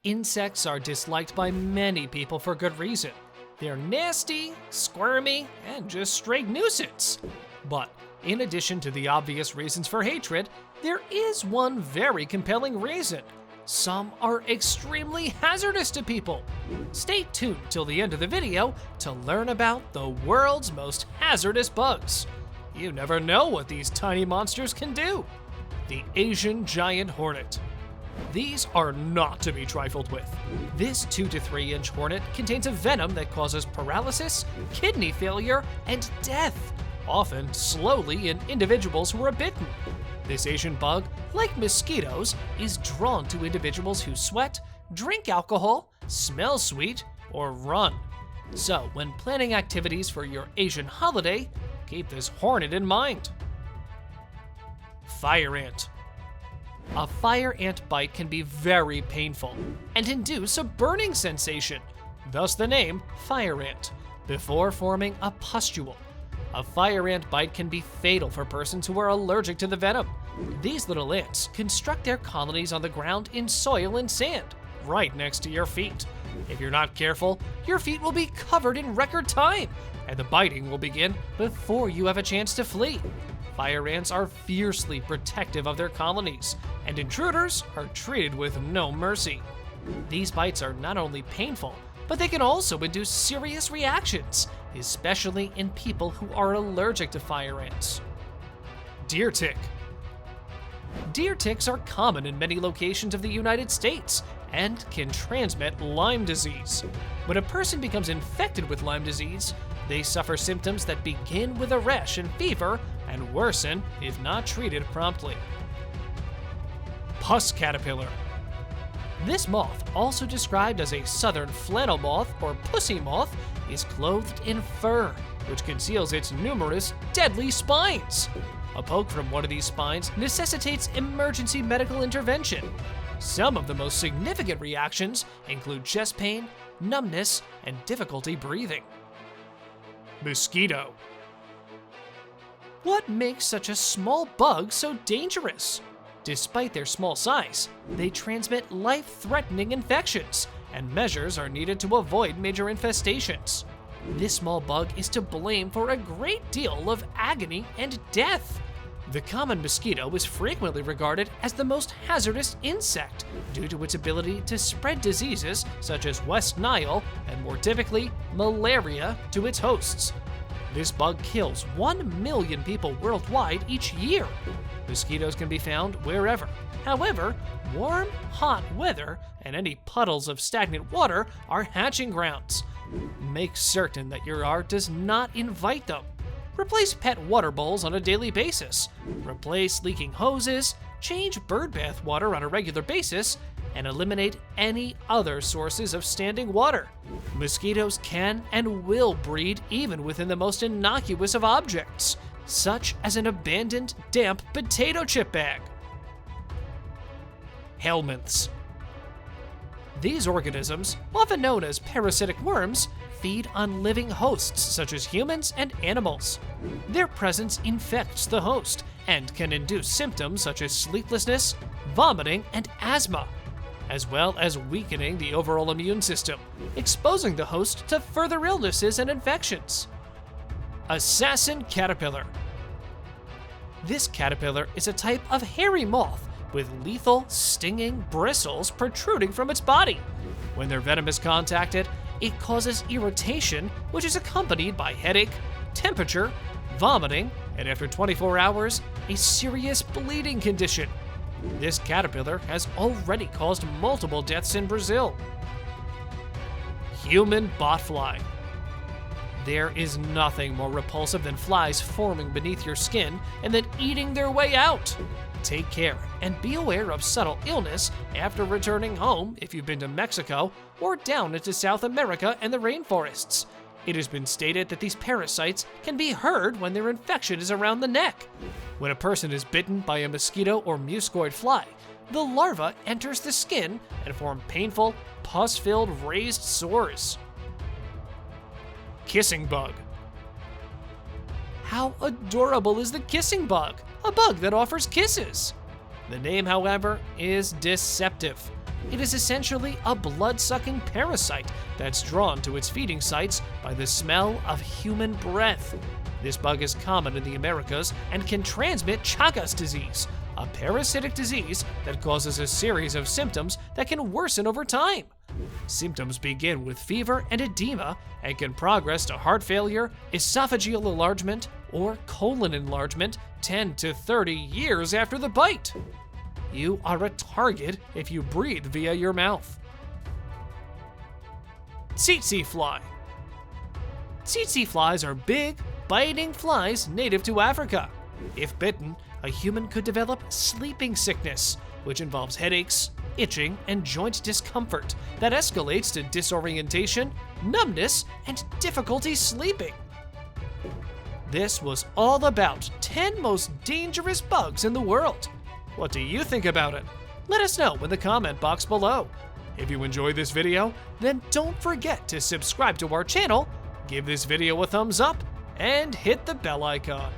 Insects are disliked by many people for good reason. They're nasty, squirmy, and just straight nuisance. But in addition to the obvious reasons for hatred, there is one very compelling reason. Some are extremely hazardous to people. Stay tuned till the end of the video to learn about the world's most hazardous bugs. You never know what these tiny monsters can do. The Asian giant hornet. These are not to be trifled with. This 2 to 3 inch hornet contains a venom that causes paralysis, kidney failure, and death, often slowly in individuals who are bitten. This Asian bug, like mosquitoes, is drawn to individuals who sweat, drink alcohol, smell sweet, or run. So, when planning activities for your Asian holiday, keep this hornet in mind. Fire ant. A fire ant bite can be very painful and induce a burning sensation, thus the name fire ant, before forming a pustule. A fire ant bite can be fatal for persons who are allergic to the venom. These little ants construct their colonies on the ground in soil and sand, right next to your feet. If you're not careful, your feet will be covered in record time, and the biting will begin before you have a chance to flee. Fire ants are fiercely protective of their colonies, and intruders are treated with no mercy. These bites are not only painful, but they can also induce serious reactions, especially in people who are allergic to fire ants. Deer tick. Deer ticks are common in many locations of the United States and can transmit Lyme disease. When a person becomes infected with Lyme disease, they suffer symptoms that begin with a rash and fever and worsen if not treated promptly. Pus caterpillar. This moth, also described as a southern flannel moth or pussy moth, is clothed in fur, which conceals its numerous deadly spines. A poke from one of these spines necessitates emergency medical intervention. Some of the most significant reactions include chest pain, numbness, and difficulty breathing. Mosquito. What makes such a small bug so dangerous? Despite their small size, they transmit life-threatening infections, and measures are needed to avoid major infestations. This small bug is to blame for a great deal of agony and death. The common mosquito is frequently regarded as the most hazardous insect due to its ability to spread diseases such as West Nile and, more typically, malaria to its hosts. This bug kills 1 million people worldwide each year. Mosquitoes can be found wherever. However, warm, hot weather and any puddles of stagnant water are hatching grounds. Make certain that your yard does not invite them. Replace pet water bowls on a daily basis. Replace leaking hoses, change bird bath water on a regular basis, and eliminate any other sources of standing water. Mosquitoes can and will breed even within the most innocuous of objects, such as an abandoned damp potato chip bag. Helminths. These organisms, often known as parasitic worms, feed on living hosts such as humans and animals. Their presence infects the host and can induce symptoms such as sleeplessness, vomiting, and asthma, as well as weakening the overall immune system, exposing the host to further illnesses and infections. Assassin caterpillar. This caterpillar is a type of hairy moth with lethal, stinging bristles protruding from its body. When their venom is contacted, it causes irritation, which is accompanied by headache, temperature, vomiting, and after 24 hours, a serious bleeding condition. This caterpillar has already caused multiple deaths in Brazil. Human botfly. There is nothing more repulsive than flies forming beneath your skin and then eating their way out. Take care and be aware of subtle illness after returning home if you've been to Mexico or down into South America and the rainforests. It has been stated that these parasites can be heard when their infection is around the neck. When a person is bitten by a mosquito or muscoid fly, the larva enters the skin and form painful, pus-filled raised sores. Kissing bug. How adorable is the kissing bug? A bug that offers kisses. The name, however, is deceptive. It is essentially a blood-sucking parasite that's drawn to its feeding sites by the smell of human breath. This bug is common in the Americas and can transmit Chagas disease, a parasitic disease that causes a series of symptoms that can worsen over time. Symptoms begin with fever and edema and can progress to heart failure, esophageal enlargement, or colon enlargement 10 to 30 years after the bite. You are a target if you breathe via your mouth. Tsetse fly. Tsetse flies are big, biting flies native to Africa. If bitten, a human could develop sleeping sickness, which involves headaches, itching, and joint discomfort that escalates to disorientation, numbness, and difficulty sleeping. This was all about 10 most dangerous bugs in the world. What do you think about it? Let us know in the comment box below. If you enjoyed this video, then don't forget to subscribe to our channel, give this video a thumbs up, and hit the bell icon.